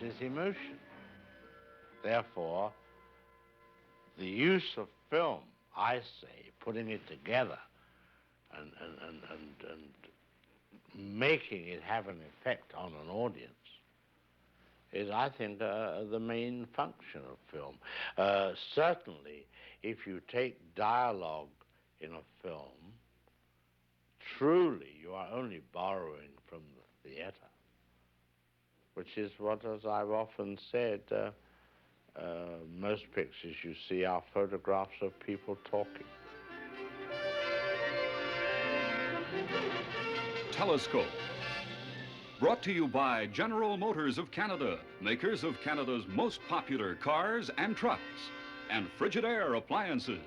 is emotion. Therefore, the use of film, I say, putting it together and making it have an effect on an audience is, I think, the main function of film. Certainly, if you take dialogue in a film, truly you are only borrowing from the theater, which is what, as I've often said, most pictures you see are photographs of people talking. Telescope. Brought to you by General Motors of Canada, makers of Canada's most popular cars and trucks, and Frigidaire appliances.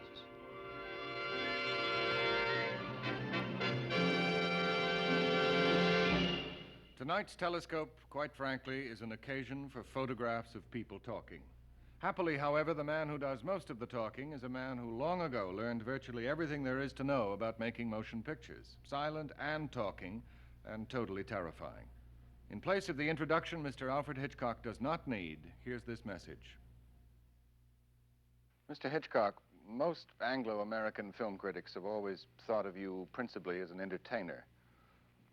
Tonight's Telescope, quite frankly, is an occasion for photographs of people talking. Happily, however, the man who does most of the talking is a man who long ago learned virtually everything there is to know about making motion pictures, silent and talking, and totally terrifying. In place of the introduction Mr. Alfred Hitchcock does not need, here's this message. Mr. Hitchcock, most Anglo-American film critics have always thought of you principally as an entertainer.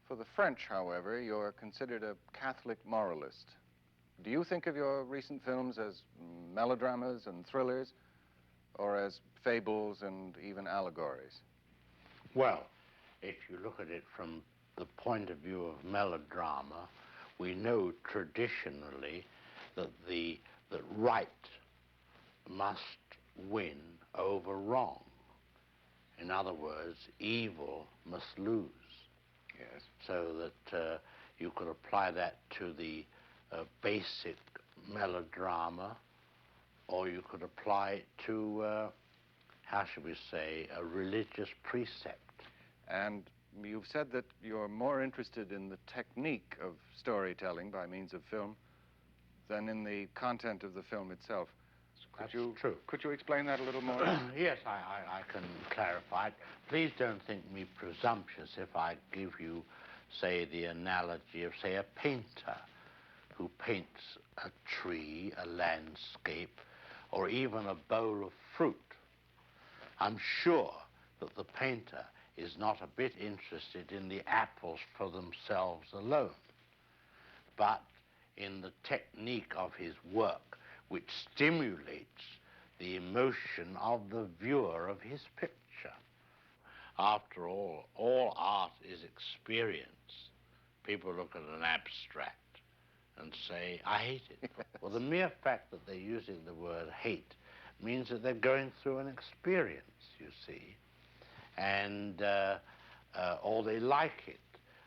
For the French, however, you're considered a Catholic moralist. Do you think of your recent films as melodramas and thrillers, or as fables and even allegories? Well, if you look at it from the point of view of melodrama, we know traditionally that that right must win over wrong. In other words, evil must lose. Yes. So that you could apply that to the basic melodrama, or you could apply it to, how should we say, a religious precept. And you've said that you're more interested in the technique of storytelling by means of film than in the content of the film itself. That's true. Could you explain that a little more? Yes, I can clarify it. Please don't think me presumptuous if I give you, say, the analogy of, say, a painter who paints a tree, a landscape, or even a bowl of fruit. I'm sure that the painter is not a bit interested in the apples for themselves alone, but in the technique of his work, which stimulates the emotion of the viewer of his picture. After all art is experience. People look at an abstract and say, I hate it. Well, the mere fact that they're using the word hate means that they're going through an experience, you see, and or they like it.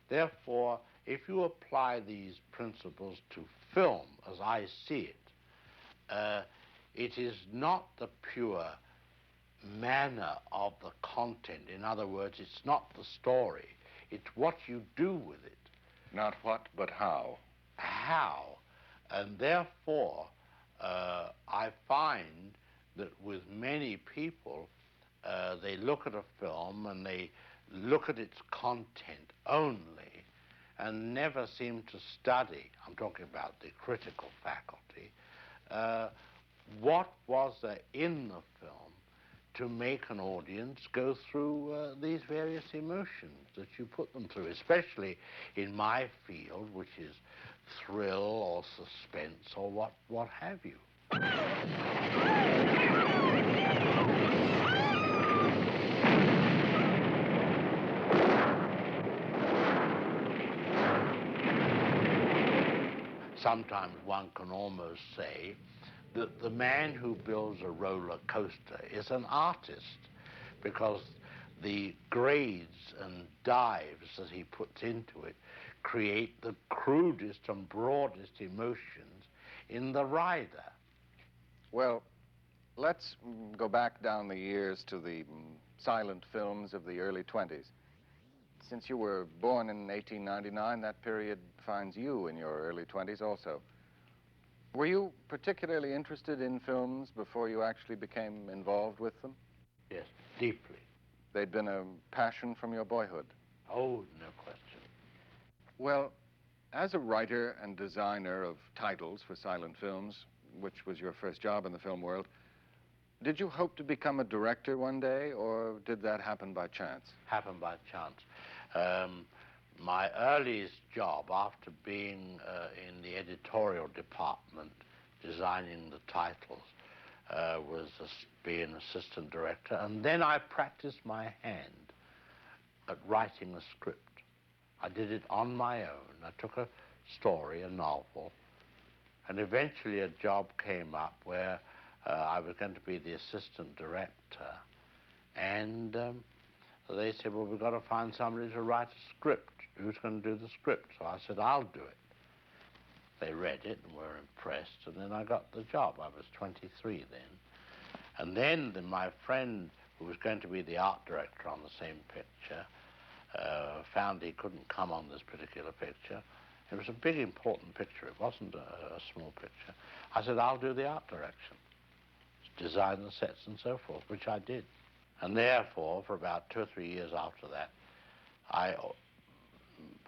Therefore, if you apply these principles to film, as I see it, it is not the pure manner of the content. In other words, it's not the story. It's what you do with it. Not what, but how. How. And therefore, I find that with many people, they look at a film and they look at its content only and never seem to study, I'm talking about the critical faculty, what was there in the film to make an audience go through these various emotions that you put them through, especially in my field, which is thrill or suspense or what have you. Sometimes one can almost say that the man who builds a roller coaster is an artist, because the grades and dives that he puts into it create the crudest and broadest emotions in the rider. Well, let's go back down the years to the silent films of the early 20s. Since you were born in 1899, that period finds you in your early 20s also. Were you particularly interested in films before you actually became involved with them? Yes, deeply. They'd been a passion from your boyhood? Oh, no question. Well, As a writer and designer of titles for silent films, which was your first job in the film world, did you hope to become a director one day, or did that happen by chance? Happened by chance. My earliest job, after being in the editorial department, designing the titles, was being assistant director, and then I practiced my hand at writing a script. I did it on my own. I took a story, a novel, and eventually a job came up where I was going to be the assistant director, and they said, well, we've got to find somebody to write a script. Who's going to do the script? So I said, I'll do it. They read it and were impressed, and then I got the job. I was 23 then. And then my friend, who was going to be the art director on the same picture, found he couldn't come on this particular picture. It was a big, important picture. It wasn't a small picture. I said, I'll do the art direction, design the sets and so forth, which I did. And therefore, for about 2 or 3 years after that, I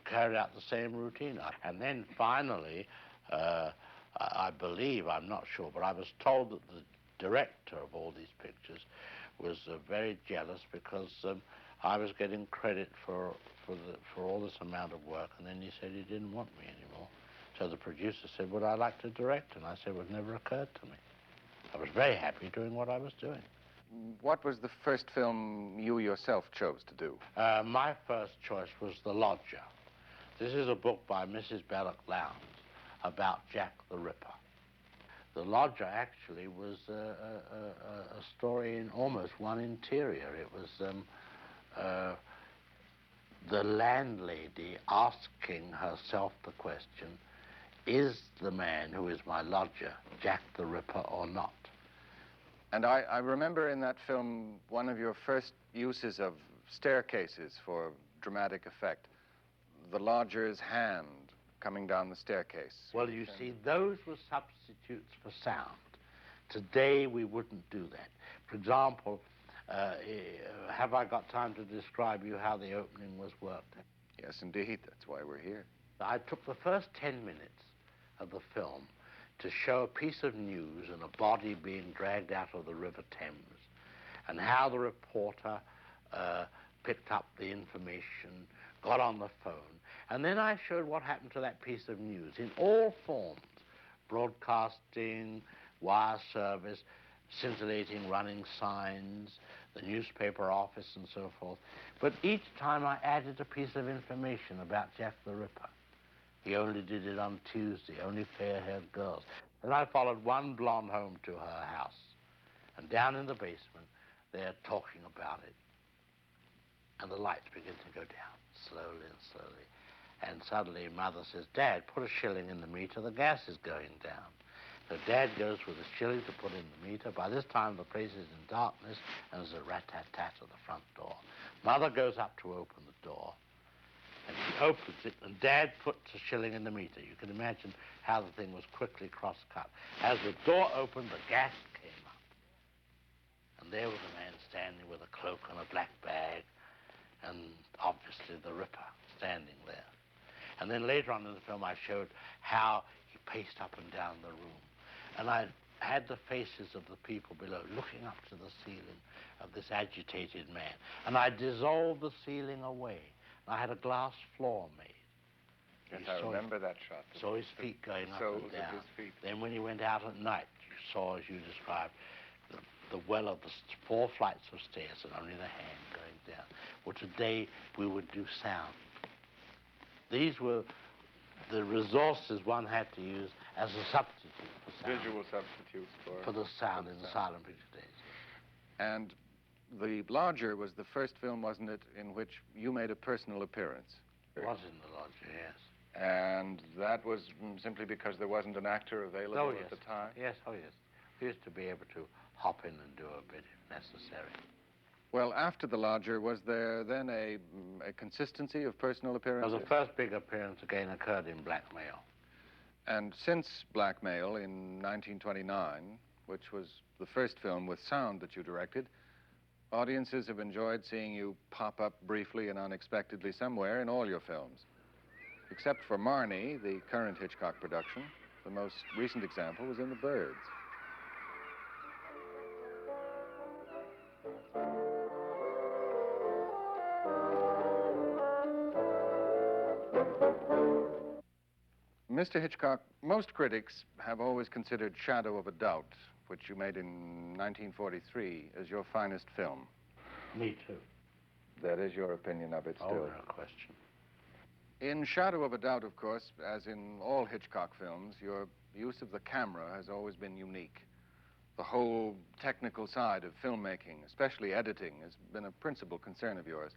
carried out the same routine. And then finally, I believe, I'm not sure, but I was told that the director of all these pictures was very jealous because I was getting credit for all this amount of work, and then he said he didn't want me anymore. So the producer said, would I like to direct? And I said, well, it never occurred to me. I was very happy doing what I was doing. What was the first film you yourself chose to do? My first choice was The Lodger. This is a book by Mrs. Belloc Lowndes about Jack the Ripper. The Lodger actually was a story in almost one interior. It was the landlady asking herself the question, is the man who is my lodger Jack the Ripper or not? And I remember in that film one of your first uses of staircases for dramatic effect, the lodger's hand coming down the staircase. Well, you see, those were substitutes for sound. Today, we wouldn't do that. For example, have I got time to describe you how the opening was worked? Yes, indeed. That's why we're here. I took the first 10 minutes of the film to show a piece of news and a body being dragged out of the River Thames, and how the reporter picked up the information, got on the phone, and then I showed what happened to that piece of news in all forms: broadcasting, wire service, scintillating running signs, the newspaper office, and so forth. But each time I added a piece of information about Jack the Ripper. He only did it on Tuesday, only fair-haired girls. Then I followed one blonde home to her house, and down in the basement, they're talking about it. And the lights begin to go down, slowly and slowly. And suddenly Mother says, Dad, put a shilling in the meter, the gas is going down. So Dad goes with a shilling to put in the meter. By this time, the place is in darkness, and there's a rat-tat-tat at the front door. Mother goes up to open the door, and she opens it, and Dad puts a shilling in the meter. You can imagine how the thing was quickly cross-cut. As the door opened, the gas came up. And there was a man standing with a cloak and a black bag, and obviously the Ripper standing there. And then later on in the film, I showed how he paced up and down the room. And I had the faces of the people below looking up to the ceiling of this agitated man. And I dissolved the ceiling away. And I had a glass floor made. Yes, I remember that shot. Saw his feet going up and down. His feet. Then when he went out at night, you saw, as you described, the well of the 4 flights of stairs and only the hand going down. Well, today we would do sound. These were the resources one had to use as a substitute for sound. Visual substitutes for the sound in the silent picture days. And The Lodger was the first film, wasn't it, in which you made a personal appearance? It was in The Lodger, yes. And that was simply because there wasn't an actor available at the time? Yes, oh yes. We used to be able to hop in and do a bit if necessary. Well, after The Lodger, was there then a consistency of personal appearances? Well, the first big appearance again occurred in Blackmail. And since Blackmail in 1929, which was the first film with sound that you directed, audiences have enjoyed seeing you pop up briefly and unexpectedly somewhere in all your films. Except for Marnie, the current Hitchcock production, the most recent example was in The Birds. Mr. Hitchcock, most critics have always considered Shadow of a Doubt, which you made in 1943, as your finest film. Me too. That is your opinion of it still? Oh, no question. In Shadow of a Doubt, of course, as in all Hitchcock films, your use of the camera has always been unique. The whole technical side of filmmaking, especially editing, has been a principal concern of yours.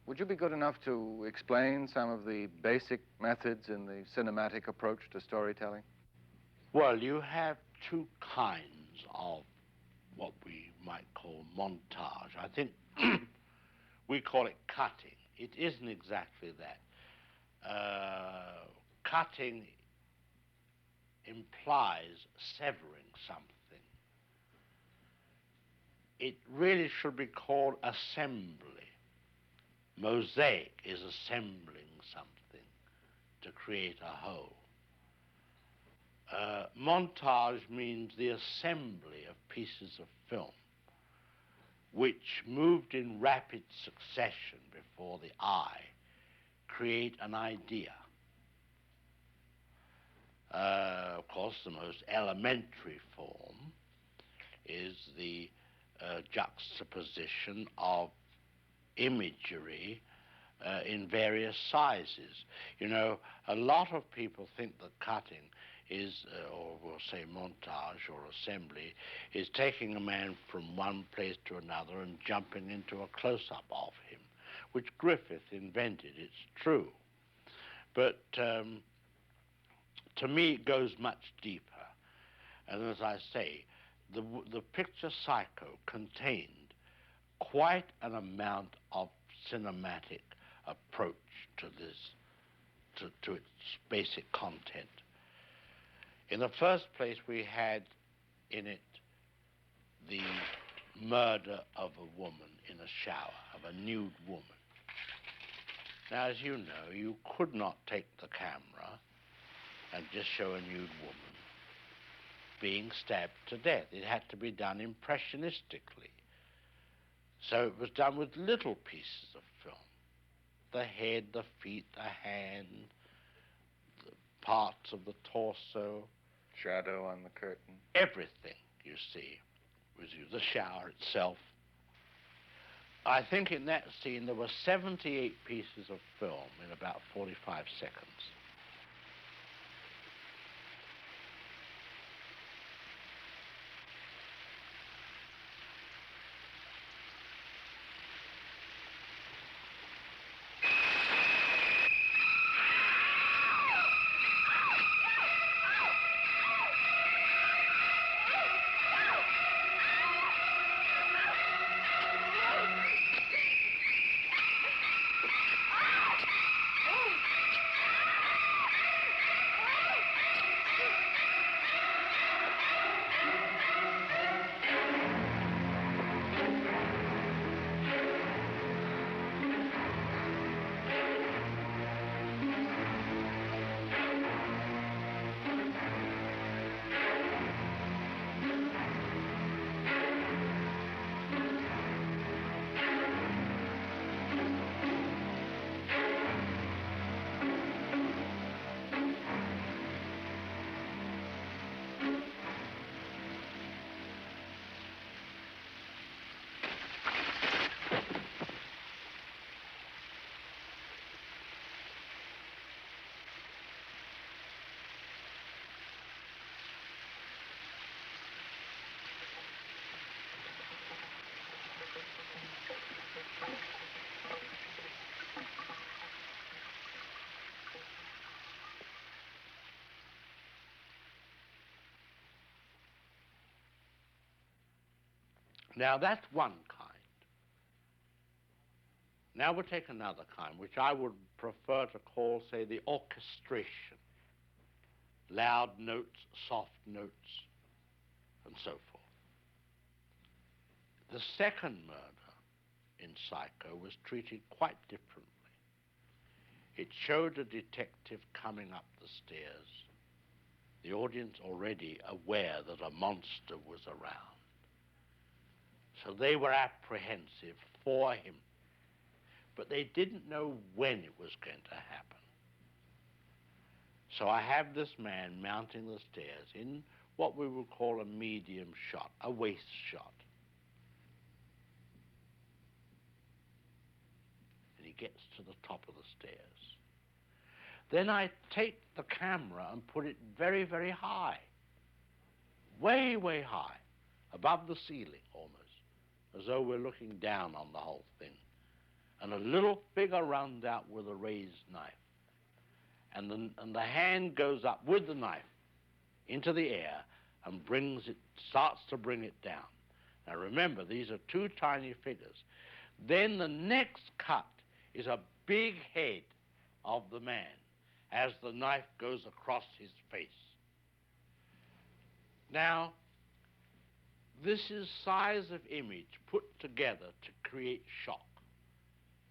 Would you be good enough to explain some of the basic methods in the cinematic approach to storytelling? Well, you have two kinds of what we might call montage. I think we call it cutting. It isn't exactly that. Cutting implies severing something. It really should be called assembly. Mosaic is assembling something to create a whole. Montage means the assembly of pieces of film which, moved in rapid succession before the eye, create an idea. Of course, the most elementary form is the juxtaposition of imagery in various sizes. You know, a lot of people think that cutting is, or we'll say montage or assembly, is taking a man from one place to another and jumping into a close-up of him, which Griffith invented, it's true. But to me, it goes much deeper. And as I say, the picture Psycho contained quite an amount of cinematic approach to this, to its basic content. In the first place, we had in it the murder of a woman in a shower, of a nude woman. Now, as you know, you could not take the camera and just show a nude woman being stabbed to death. It had to be done impressionistically. So it was done with little pieces of film. The head, the feet, the hand, the parts of the torso. Shadow on the curtain. Everything, you see, was used. The shower itself. I think in that scene there were 78 pieces of film in about 45 seconds. Now, that's one kind. Now we'll take another kind, which I would prefer to call, say, the orchestration. Loud notes, soft notes, and so forth. The second murder in Psycho was treated quite differently. It showed a detective coming up the stairs, the audience already aware that a monster was around. So they were apprehensive for him, but they didn't know when it was going to happen. So I have this man mounting the stairs in what we would call a medium shot, a waist shot. And he gets to the top of the stairs. Then I take the camera and put it very, very high, way, way high, above the ceiling almost, as though we're looking down on the whole thing. And a little figure runs out with a raised knife. And the hand goes up with the knife into the air and starts to bring it down. Now remember, these are two tiny figures. Then the next cut is a big head of the man as the knife goes across his face. Now, this is size of image put together to create shock.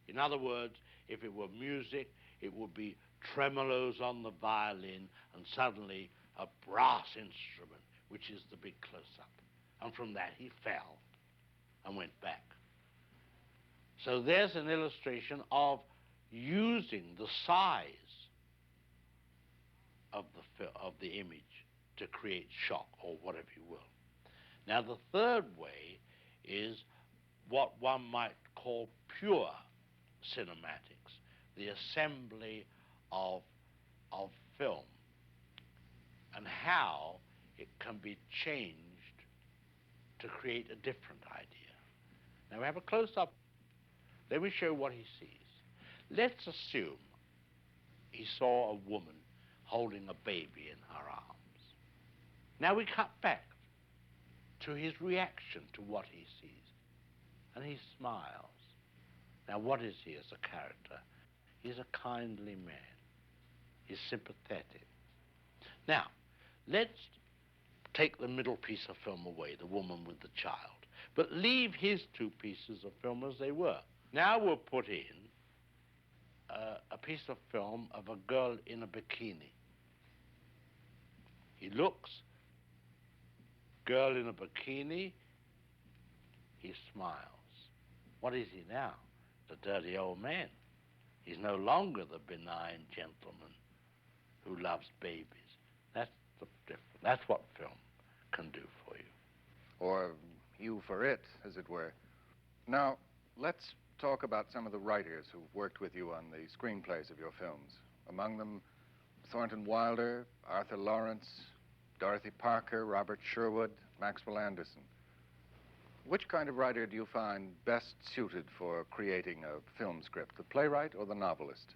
In other words, if it were music, it would be tremolos on the violin and suddenly a brass instrument, which is the big close-up. And from that he fell and went back. So there's an illustration of using the size of the image to create shock, or whatever you will. Now the third way is what one might call pure cinematics, the assembly of film, and how it can be changed to create a different idea. Now we have a close-up. Let me show what he sees. Let's assume he saw a woman holding a baby in her arms. Now we cut back to his reaction to what he sees, and he smiles. Now what is he as a character? He's a kindly man. He's sympathetic. Now, let's take the middle piece of film away, the woman with the child, but leave his two pieces of film as they were. Now we'll put in a piece of film of a girl in a bikini. He looks, girl in a bikini, he smiles. What is he now? The dirty old man. He's no longer the benign gentleman who loves babies. That's the difference. That's what film can do for you. Or you for it, as it were. Now, let's talk about some of the writers who've worked with you on the screenplays of your films. Among them, Thornton Wilder, Arthur Lawrence, Dorothy Parker, Robert Sherwood, Maxwell Anderson. Which kind of writer do you find best suited for creating a film script, the playwright or the novelist?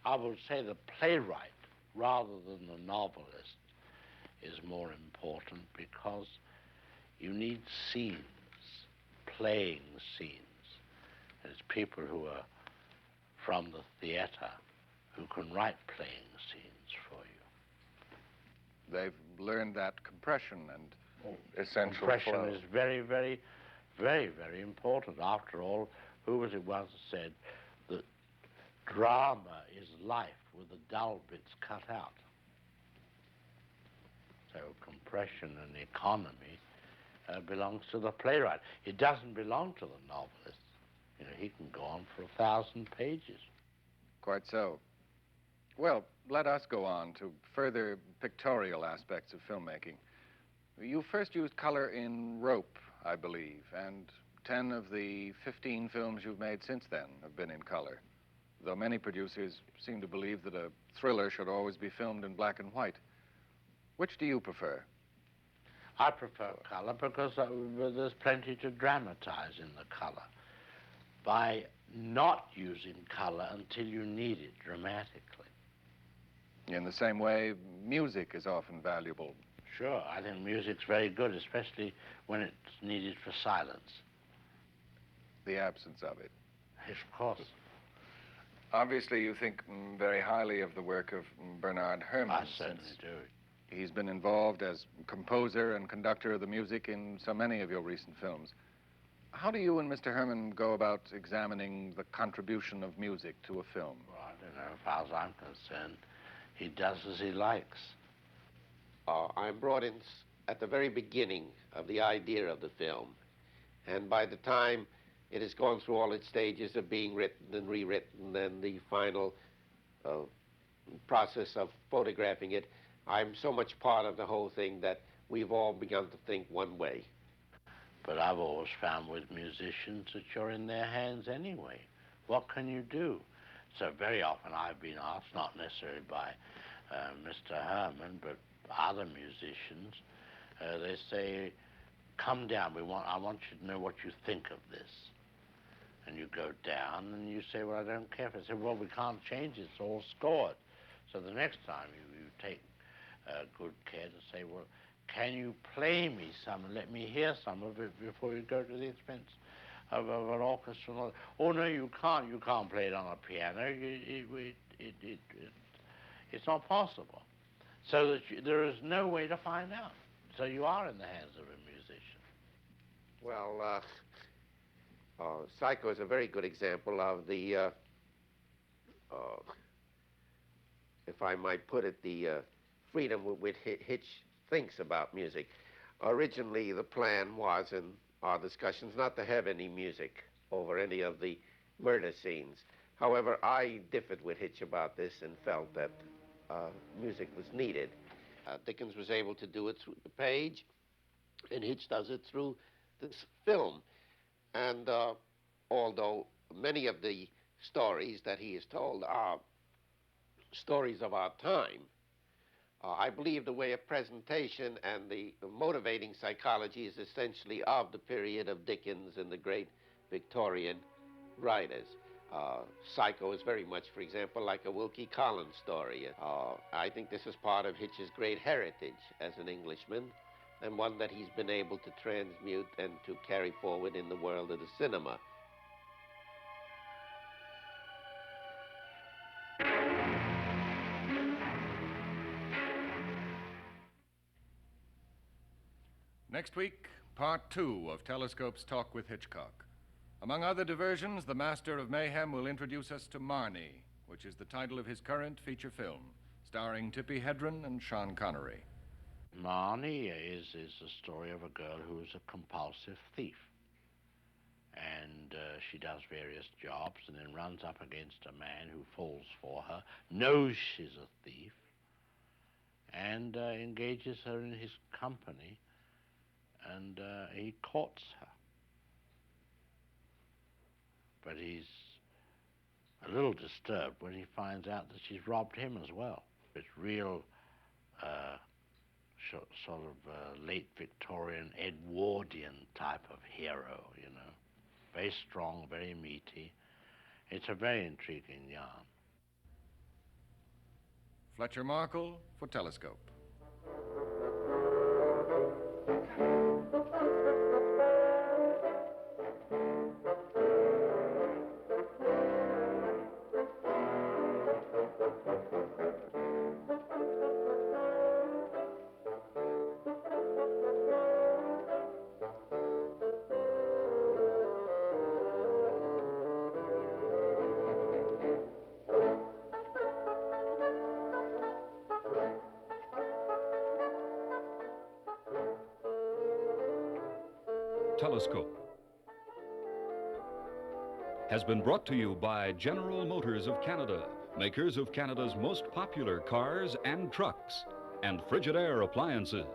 I would say the playwright, rather than the novelist, is more important because you need scenes, playing scenes. There's people who are from the theater who can write playing scenes for you. They've learned that compression and essential. Compression is very, very, very, very important. After all, who was it once said that drama is life with the dull bits cut out? So compression and economy belongs to the playwright. It doesn't belong to the novelist. You know, he can go on for 1,000 pages. Quite so. Well, let us go on to further pictorial aspects of filmmaking. You first used color in Rope, I believe, and 10 of the 15 films you've made since then have been in color, though many producers seem to believe that a thriller should always be filmed in black and white. Which do you prefer? I prefer color because there's plenty to dramatize in the color. By not using color until you need it dramatically. In the same way, music is often valuable. Sure, I think music's very good, especially when it's needed for silence. The absence of it. Yes, of course. Obviously, you think very highly of the work of Bernard Herrmann. I certainly do. He's been involved as composer and conductor of the music in so many of your recent films. How do you and Mr. Herman go about examining the contribution of music to a film? Well, I don't know. As far as I'm concerned, he does as he likes. I'm brought in at the very beginning of the idea of the film. And by the time it has gone through all its stages of being written and rewritten and the final process of photographing it, I'm so much part of the whole thing that we've all begun to think one way. But I've always found with musicians that you're in their hands anyway. What can you do? So very often I've been asked, not necessarily by Mr. Herman, but other musicians, they say, come down, I want you to know what you think of this. And you go down and you say, well, I don't care. If I say, well, we can't change it, it's all scored. So the next time you take good care to say, well, can you play me some and let me hear some of it before you go to the expense of an orchestra? Oh, no, you can't. You can't play it on a piano. It's not possible. So that there is no way to find out. So you are in the hands of a musician. Well, Psycho is a very good example of the, if I might put it, the freedom with which Hitch thinks about music. Originally, the plan was, in our discussions, not to have any music over any of the murder scenes. However, I differed with Hitch about this and felt that music was needed. Dickens was able to do it through the page, and Hitch does it through this film. And although many of the stories that he has told are stories of our time, I believe the way of presentation and the motivating psychology is essentially of the period of Dickens and the great Victorian writers. Psycho is very much, for example, like a Wilkie Collins story. I think this is part of Hitch's great heritage as an Englishman, and one that he's been able to transmute and to carry forward in the world of the cinema. Next week, part 2 of Telescope's talk with Hitchcock. Among other diversions, the Master of Mayhem will introduce us to Marnie, which is the title of his current feature film, starring Tippi Hedren and Sean Connery. Marnie is the story of a girl who is a compulsive thief. And she does various jobs and then runs up against a man who falls for her, knows she's a thief, and engages her in his company, and he courts her. But he's a little disturbed when he finds out that she's robbed him as well. It's real sort of late Victorian Edwardian type of hero, you know. Very strong, very meaty. It's a very intriguing yarn. Fletcher Markle for Telescope. Telescope has been brought to you by General Motors of Canada, makers of Canada's most popular cars and trucks, and Frigidaire appliances.